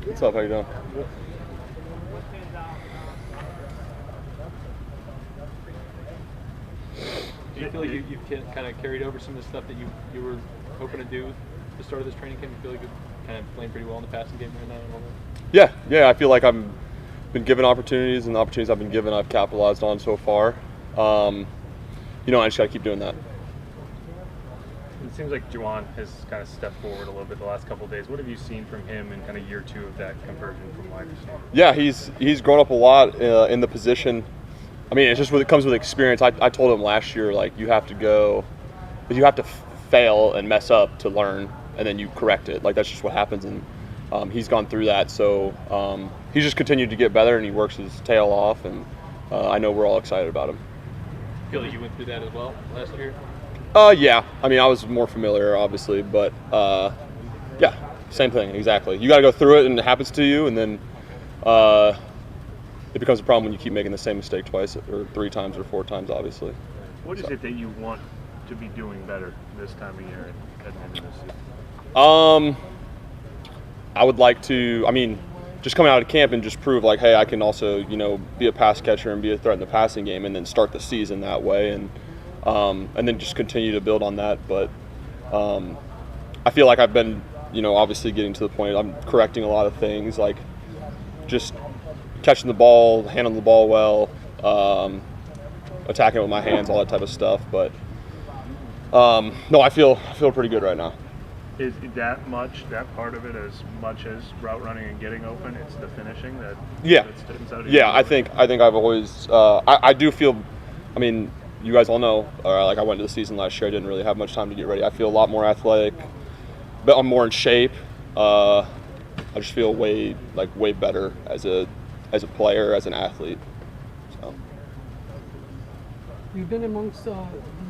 What's up? How you doing? Do you feel like you've kind of carried over some of the stuff that you were hoping to do at the start of this training camp? You feel like you're kind of playing pretty well in the passing game right now and all that? Yeah. I feel like I've been given opportunities, and the opportunities I've been given, I've capitalized on so far. I just got to keep doing that. It seems like Juwan has kind of stepped forward a little bit the last couple of days. What have you seen from him in kind of year 2 of that conversion from wide receiver? Yeah, he's grown up a lot in the position. I mean, it's just what it comes with experience. I told him last year, like, you have to fail and mess up to learn, and then you correct it. Like, that's just what happens, and he's gone through that. So he's just continued to get better, and he works his tail off, and I know we're all excited about him. Feel like you went through that as well last year? Yeah. I mean, I was more familiar, obviously, but yeah, same thing, exactly. You got to go through it, and it happens to you, and then it becomes a problem when you keep making the same mistake twice or 3 times or 4 times, obviously. What is it that you want to be doing better this time of year and heading into this season? I would like to, just coming out of camp and just prove, like, hey, I can also, be a pass catcher and be a threat in the passing game, and then start the season that way, and then just continue to build on that. But I feel like I've been, obviously getting to the point, I'm correcting a lot of things, like just catching the ball, handling the ball well, attacking it with my hands, all that type of stuff. But no, I feel pretty good right now. Is that part of it as much as route running and getting open? It's the finishing that sticks out. Yeah, I think I've always I do feel. I mean, you guys all know. Like, I went to the season last year. I didn't really have much time to get ready. I feel a lot more athletic, but I'm more in shape. I just feel way better as a player, as an athlete. So. You've been amongst the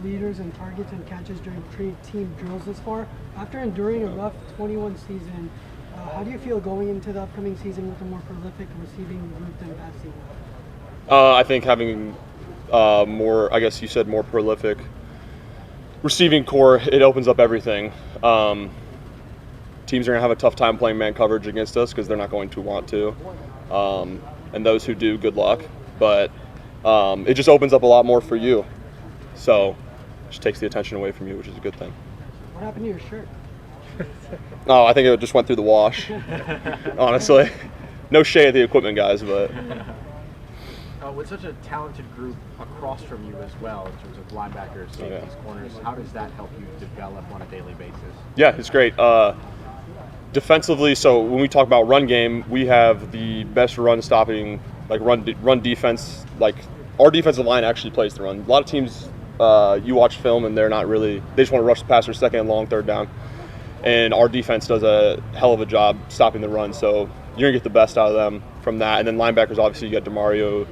leaders in targets and catches during team drills this far. After enduring a rough 21 season, how do you feel going into the upcoming season with a more prolific receiving group than passing? I think having more, I guess you said more prolific receiving core, it opens up everything. Teams are going to have a tough time playing man coverage against us because they're not going to want to. And those who do, good luck. But it just opens up a lot more for you. So it just takes the attention away from you, which is a good thing. What happened to your shirt? Oh, I think it just went through the wash, honestly. No shade at the equipment guys, but... With such a talented group across from you as well, in terms of linebackers, safeties, corners, how does that help you develop on a daily basis? Yeah, it's great. Defensively, so when we talk about run game, we have the best run stopping, like run defense. Like, our defensive line actually plays the run. A lot of teams, you watch film and they're not really, they just want to rush the passer second and long, third down. And our defense does a hell of a job stopping the run. So you're going to get the best out of them from that. And then linebackers, obviously, you got DeMario,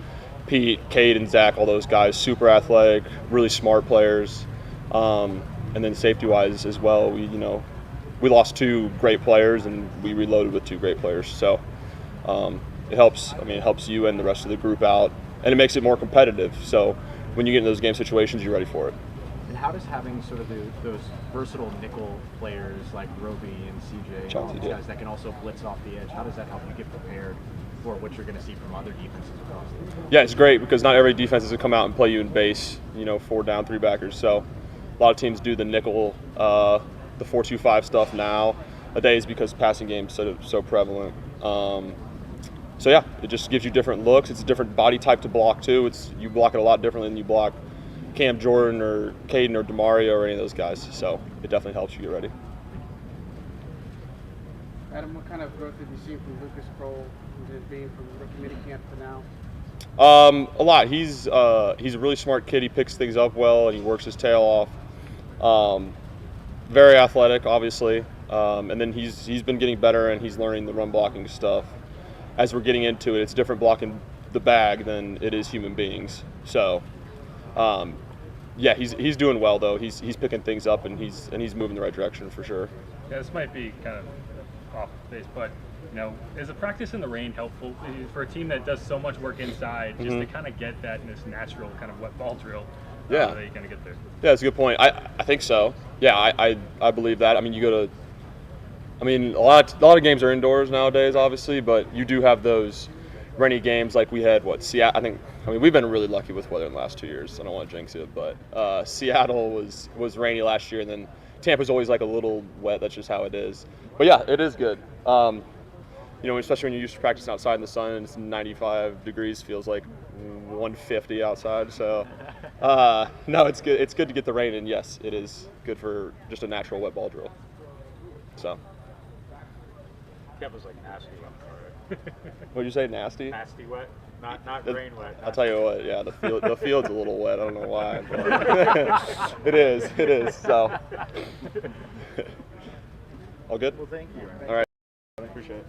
Pete, Cade, and Zach, all those guys, super athletic, really smart players. And then safety-wise as well, we lost 2 great players and we reloaded with 2 great players. So it helps. It helps you and the rest of the group out, and it makes it more competitive. So when you get in those game situations, you're ready for it. And how does having sort of those versatile nickel players like Roby and CJ, and all these guys that can also blitz off the edge, how does that help you get prepared for what you're going to see from other defenses across the league? Yeah, it's great because not every defense is going to come out and play you in base, 4 down, 3 backers. So a lot of teams do the nickel, the 4-2-5 stuff nowadays because passing game's so prevalent. So yeah, it just gives you different looks. It's a different body type to block too. You block it a lot differently than you block Cam Jordan or Caden or DeMario or any of those guys. So it definitely helps you get ready. Adam, what kind of growth have you seen from Lucas Kroll, being from rookie minicamp to now? A lot. He's a really smart kid. He picks things up well and he works his tail off. Very athletic, obviously, and then he's been getting better and he's learning the run blocking stuff. As we're getting into it, it's different blocking the bag than it is human beings. So, yeah, he's doing well though. He's picking things up and he's moving in the right direction for sure. Yeah, this might be kind of off base, but is a practice in the rain helpful for a team that does so much work inside, just to kind of get that in this natural kind of wet ball drill? Yeah, that you kind of get there. Yeah, that's a good point. I think so. Yeah, I believe that. You go to I mean, a lot of games are indoors nowadays, obviously, but you do have those rainy games like we had. Seattle? I mean, we've been really lucky with weather in the last 2 years. I don't want to jinx it, but Seattle was rainy last year, and then Tampa's always like a little wet. That's just how it is. But yeah, it is good. Especially when you're used to practicing outside in the sun and it's 95 degrees, feels like 150 outside. So, no, it's good. It's good to get the rain, and yes, it is good for just a natural wet ball drill. So. That was like nasty wet. What'd you say? Nasty? Nasty wet, not rain wet. I'll tell you what. Yeah, the field's a little wet. I don't know why. But it is. So. All good. Well, thank you. All right. I appreciate it.